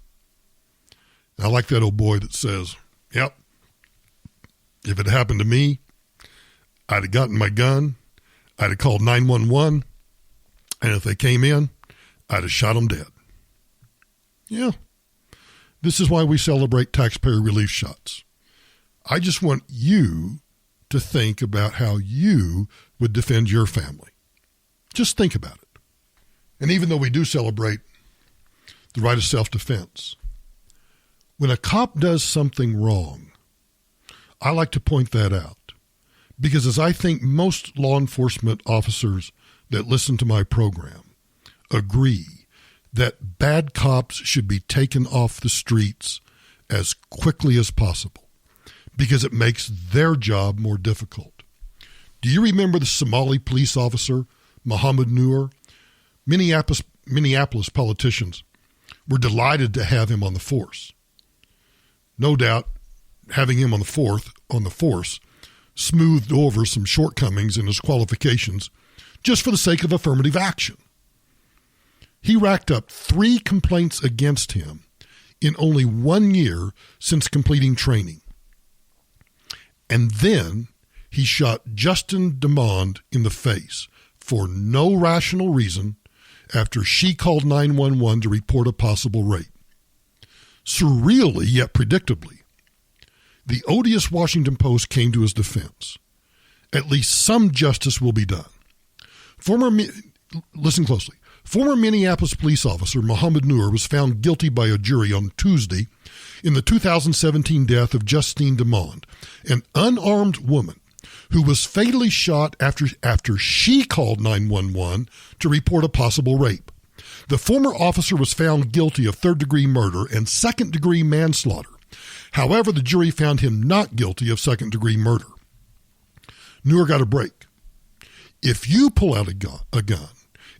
I like that old boy that says, yep, if it happened to me, I'd have gotten my gun, I'd have called 911, and if they came in, I'd have shot them dead. Yeah. This is why we celebrate taxpayer relief shots. I just want you to think about how you would defend your family. Just think about it. And even though we do celebrate the right of self-defense, when a cop does something wrong, I like to point that out. Because as I think most law enforcement officers that listen to my program agree, that bad cops should be taken off the streets as quickly as possible because it makes their job more difficult. Do you remember the Somali police officer, Mohammed Noor? Minneapolis politicians were delighted to have him on the force. No doubt having him on the force smoothed over some shortcomings in his qualifications just for the sake of affirmative action. He racked up 3 complaints against him in only 1 year since completing training. And then he shot Justin DeMond in the face for no rational reason after she called 911 to report a possible rape. Surreally, yet predictably, the odious Washington Post came to his defense. At least some justice will be done. Listen closely. Former Minneapolis police officer Mohammed Noor was found guilty by a jury on Tuesday in the 2017 death of Justine DeMond, an unarmed woman who was fatally shot after she called 911 to report a possible rape. The former officer was found guilty of third-degree murder and second-degree manslaughter. However, the jury found him not guilty of second-degree murder. Noor got a break. If you pull out a gun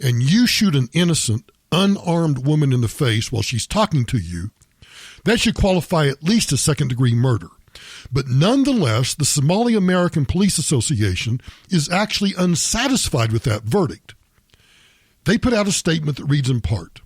and you shoot an innocent, unarmed woman in the face while she's talking to you, that should qualify at least as second-degree murder. But nonetheless, the Somali American Police Association is actually unsatisfied with that verdict. They put out a statement that reads in part,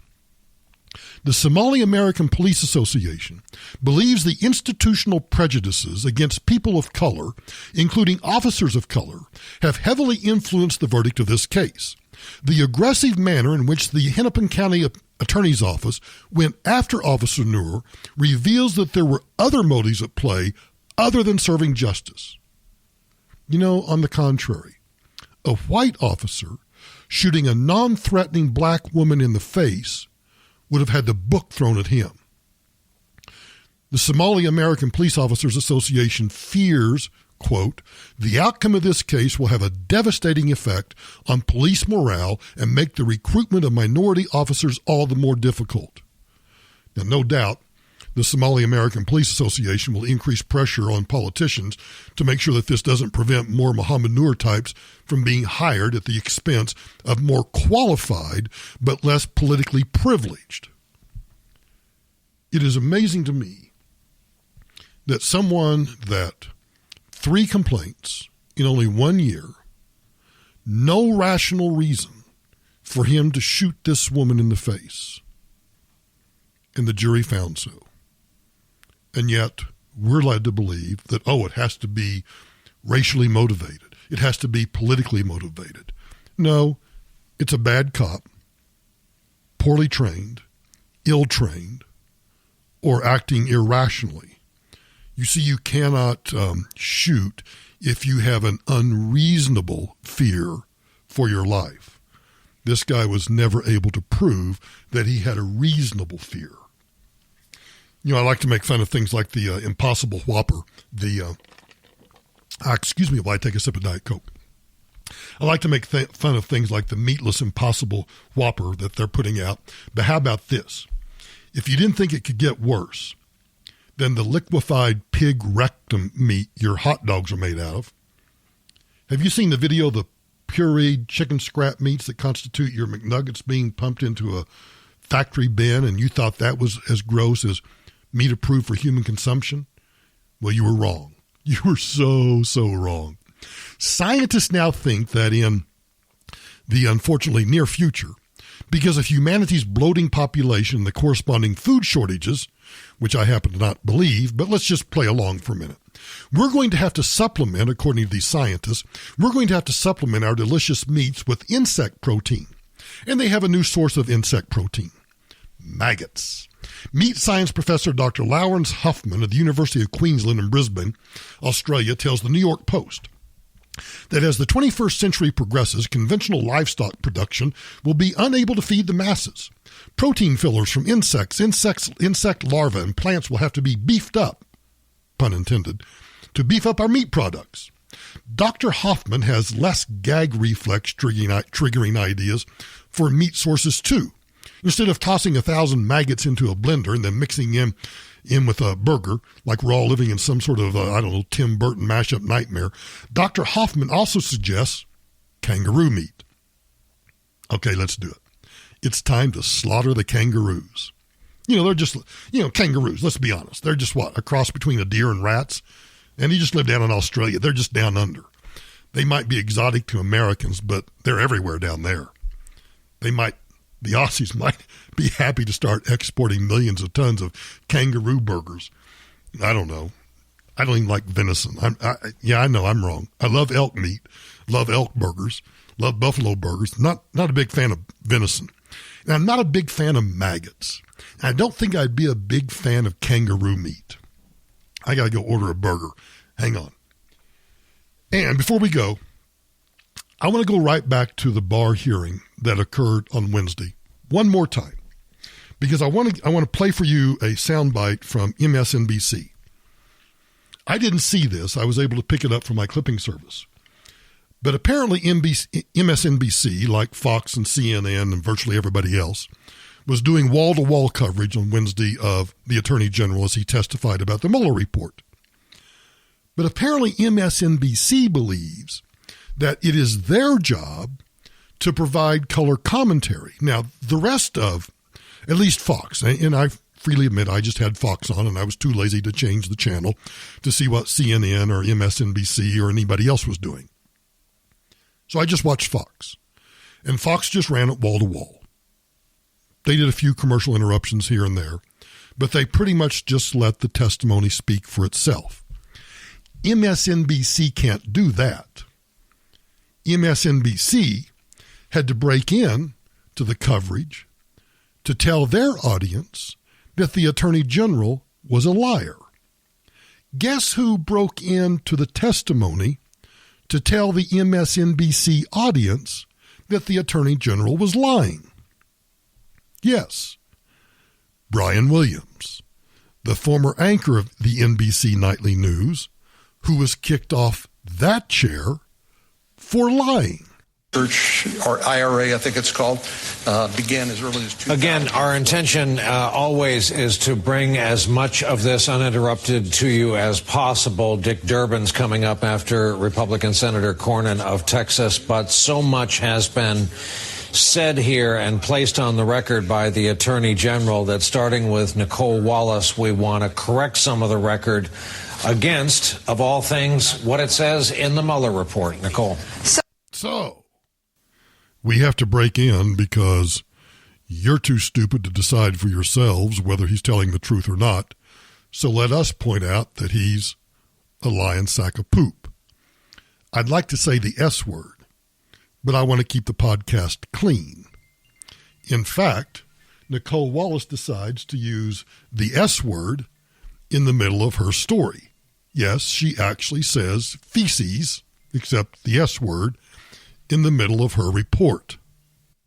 "The Somali American Police Association believes the institutional prejudices against people of color, including officers of color, have heavily influenced the verdict of this case. The aggressive manner in which the Hennepin County Attorney's Office went after Officer Noor reveals that there were other motives at play other than serving justice." You know, on the contrary, a white officer shooting a non-threatening black woman in the face would have had the book thrown at him. The Somali American Police Officers Association fears, quote, the outcome of this case will have a devastating effect on police morale and make the recruitment of minority officers all the more difficult. Now, no doubt, the Somali American Police Association will increase pressure on politicians to make sure that this doesn't prevent more Mohammed Noor types from being hired at the expense of more qualified but less politically privileged. It is amazing to me that someone that 3 complaints in only 1 year, no rational reason for him to shoot this woman in the face, and the jury found so. And yet, we're led to believe that, it has to be racially motivated. It has to be politically motivated. No, it's a bad cop, poorly trained, ill-trained, or acting irrationally. You see, you cannot shoot if you have an unreasonable fear for your life. This guy was never able to prove that he had a reasonable fear. You know, I like to make fun of things like the Impossible Whopper. Excuse me while I take a sip of Diet Coke. I like to make fun of things like the meatless Impossible Whopper that they're putting out. But how about this? If you didn't think it could get worse than the liquefied pig rectum meat your hot dogs are made out of, have you seen the video of the pureed chicken scrap meats that constitute your McNuggets being pumped into a factory bin, and you thought that was as gross as meat approved for human consumption? Well, you were wrong. You were so wrong. Scientists now think that in the unfortunately near future, because of humanity's bloating population and the corresponding food shortages, which I happen to not believe, but let's just play along for a minute. We're going to have to supplement, according to these scientists, we're going to have to supplement our delicious meats with insect protein. And they have a new source of insect protein: maggots. Meat science professor Dr. Lawrence Huffman of the University of Queensland in Brisbane, Australia, tells the New York Post that as the 21st century progresses, conventional livestock production will be unable to feed the masses. Protein fillers from insect larvae, and plants will have to be beefed up, pun intended, to beef up our meat products. Dr. Hoffman has less gag reflex triggering ideas for meat sources too. Instead of tossing 1,000 maggots into a blender and then mixing in with a burger, like we're all living in some sort of, Tim Burton mashup nightmare, Dr. Hoffman also suggests kangaroo meat. Okay, let's do it. It's time to slaughter the kangaroos. They're just, kangaroos, let's be honest. They're just a cross between a deer and rats. And you just live down in Australia. They're just down under. They might be exotic to Americans, but they're everywhere down there. The Aussies might be happy to start exporting millions of tons of kangaroo burgers. I don't know. I don't even like venison. I know I'm wrong. I love elk meat, love elk burgers, love buffalo burgers. Not a big fan of venison. And I'm not a big fan of maggots. I don't think I'd be a big fan of kangaroo meat. I got to go order a burger. Hang on. And before we go, I want to go right back to the Barr hearing that occurred on Wednesday one more time, because I want to play for you a soundbite from MSNBC. I didn't see this. I was able to pick it up from my clipping service. But apparently MSNBC, like Fox and CNN and virtually everybody else, was doing wall-to-wall coverage on Wednesday of the Attorney General as he testified about the Mueller report. But apparently MSNBC believes that it is their job to provide color commentary. Now, the rest of, at least Fox, and I freely admit I just had Fox on and I was too lazy to change the channel to see what CNN or MSNBC or anybody else was doing. So I just watched Fox. And Fox just ran it wall to wall. They did a few commercial interruptions here and there, but they pretty much just let the testimony speak for itself. MSNBC can't do that. MSNBC had to break in to the coverage to tell their audience that the Attorney General was a liar. Guess who broke into the testimony to tell the MSNBC audience that the Attorney General was lying? Yes, Brian Williams, the former anchor of the NBC Nightly News, who was kicked off that chair for lying. Church, or IRA, I think it's called, began as early as 2000. Again, our intention always is to bring as much of this uninterrupted to you as possible. Dick Durbin's coming up after Republican Senator Cornyn of Texas, but so much has been said here and placed on the record by the Attorney General that starting with Nicole Wallace, we want to correct some of the record against, of all things, what it says in the Mueller report. Nicole. So we have to break in because you're too stupid to decide for yourselves whether he's telling the truth or not. So let us point out that he's a lying sack of poop. I'd like to say the S word, but I want to keep the podcast clean. In fact, Nicole Wallace decides to use the S word in the middle of her story. Yes, she actually says feces, except the S word, in the middle of her report.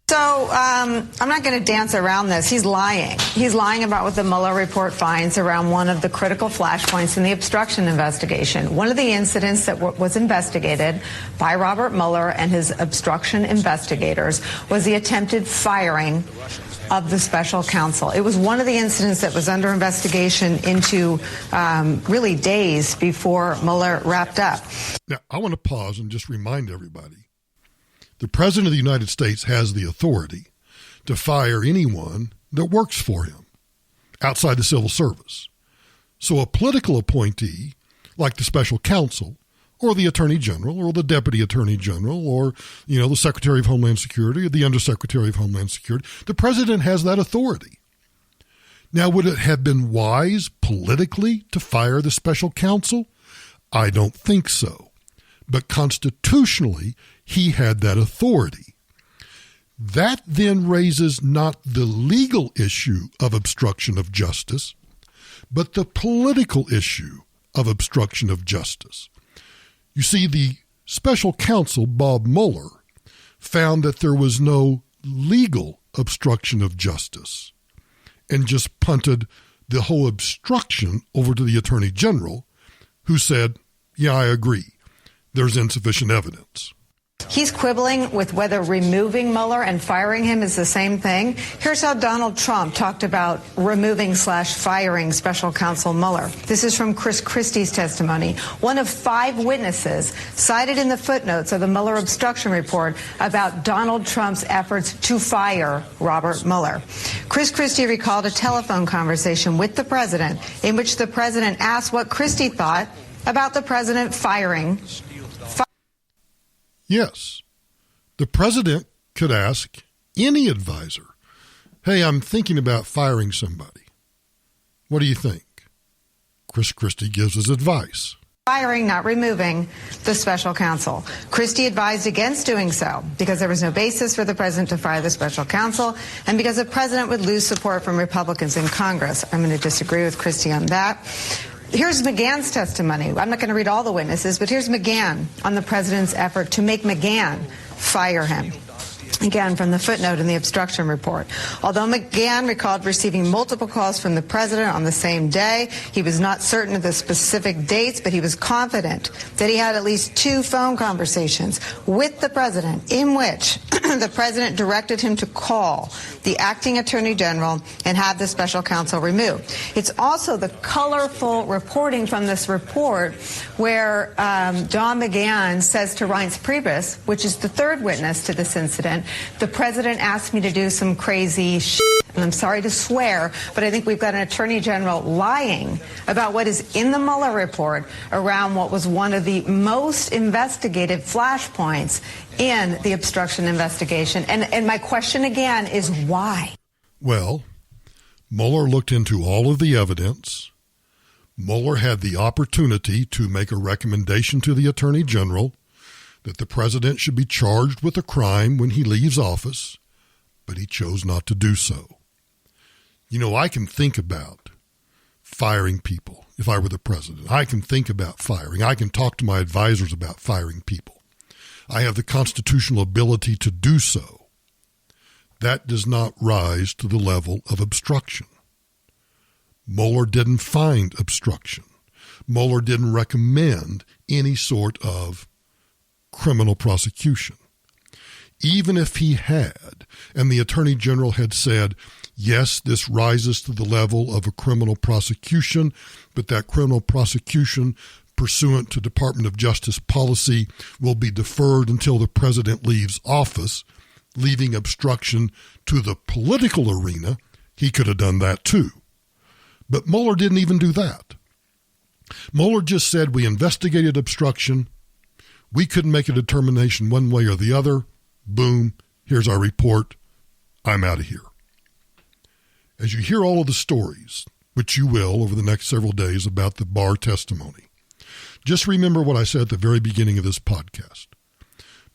So I'm not going to dance around this. He's lying. He's lying about what the Mueller report finds around one of the critical flashpoints in the obstruction investigation. One of the incidents that was investigated by Robert Mueller and his obstruction investigators was the attempted firing of the special counsel. It was one of the incidents that was under investigation into really days before Mueller wrapped up. Now, I want to pause and just remind everybody. The President of the United States has the authority to fire anyone that works for him outside the civil service. So a political appointee, like the special counsel or the Attorney General or the Deputy Attorney General or, the Secretary of Homeland Security or the Undersecretary of Homeland Security, the President has that authority. Now, would it have been wise politically to fire the special counsel? I don't think so. But constitutionally, he had that authority. That then raises not the legal issue of obstruction of justice, but the political issue of obstruction of justice. You see, the special counsel, Bob Mueller, found that there was no legal obstruction of justice and just punted the whole obstruction over to the Attorney General, who said, yeah, I agree. There's insufficient evidence. He's quibbling with whether removing Mueller and firing him is the same thing. Here's how Donald Trump talked about removing/firing special counsel Mueller. This is from Chris Christie's testimony, one of 5 witnesses cited in the footnotes of the Mueller obstruction report about Donald Trump's efforts to fire Robert Mueller. Chris Christie recalled a telephone conversation with the president in which the president asked what Christie thought about the president firing. Yes, the president could ask any advisor, hey, I'm thinking about firing somebody. What do you think? Chris Christie gives his advice. Firing, not removing, the special counsel. Christie advised against doing so because there was no basis for the president to fire the special counsel and because the president would lose support from Republicans in Congress. I'm going to disagree with Christie on that. Here's McGahn's testimony. I'm not going to read all the witnesses, but here's McGahn on the president's effort to make McGahn fire him. Again, from the footnote in the obstruction report. Although McGahn recalled receiving multiple calls from the president on the same day, he was not certain of the specific dates, but he was confident that he had at least 2 phone conversations with the president in which the president directed him to call the acting attorney general and have the special counsel removed. It's also the colorful reporting from this report where Don McGahn says to Reince Priebus, which is the 3rd witness to this incident, the president asked me to do some crazy shit, and I'm sorry to swear, but I think we've got an attorney general lying about what is in the Mueller report around what was one of the most investigated flashpoints in the obstruction investigation. And my question again is why? Well, Mueller looked into all of the evidence. Mueller had the opportunity to make a recommendation to the attorney general that the president should be charged with a crime when he leaves office, but he chose not to do so. I can think about firing people if I were the president. I can think about firing. I can talk to my advisors about firing people. I have the constitutional ability to do so. That does not rise to the level of obstruction. Mueller didn't find obstruction. Mueller didn't recommend any sort of criminal prosecution. Even if he had, and the Attorney General had said, yes, this rises to the level of a criminal prosecution, but that criminal prosecution pursuant to Department of Justice policy will be deferred until the president leaves office, leaving obstruction to the political arena, he could have done that too. But Mueller didn't even do that. Mueller just said, we investigated obstruction. We couldn't make a determination one way or the other. Boom, here's our report. I'm out of here. As you hear all of the stories, which you will over the next several days about the Barr testimony, just remember what I said at the very beginning of this podcast.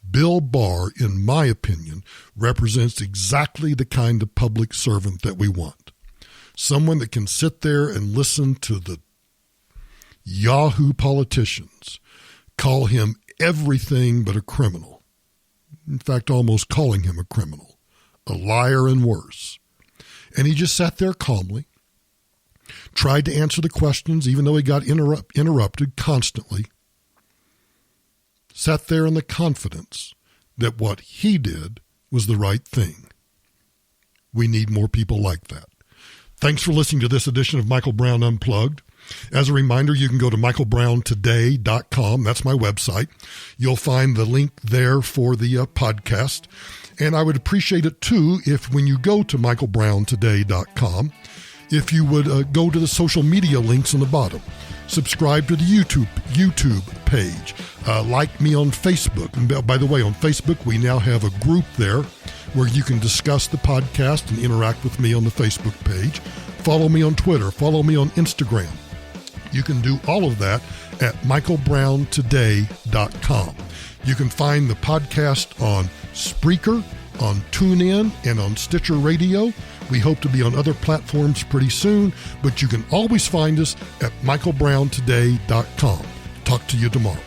Bill Barr, in my opinion, represents exactly the kind of public servant that we want. Someone that can sit there and listen to the Yahoo politicians call him everything but a criminal. In fact, almost calling him a criminal, a liar and worse. And he just sat there calmly, tried to answer the questions, even though he got interrupted constantly, sat there in the confidence that what he did was the right thing. We need more people like that. Thanks for listening to this edition of Michael Brown Unplugged. As a reminder, you can go to michaelbrowntoday.com. That's my website. You'll find the link there for the podcast. And I would appreciate it, too, if when you go to michaelbrowntoday.com, if you would go to the social media links on the bottom. Subscribe to the YouTube page. Like me on Facebook. And by the way, on Facebook, we now have a group there where you can discuss the podcast and interact with me on the Facebook page. Follow me on Twitter. Follow me on Instagram. You can do all of that at michaelbrowntoday.com. You can find the podcast on Spreaker, on TuneIn, and on Stitcher Radio. We hope to be on other platforms pretty soon, but you can always find us at michaelbrowntoday.com. Talk to you tomorrow.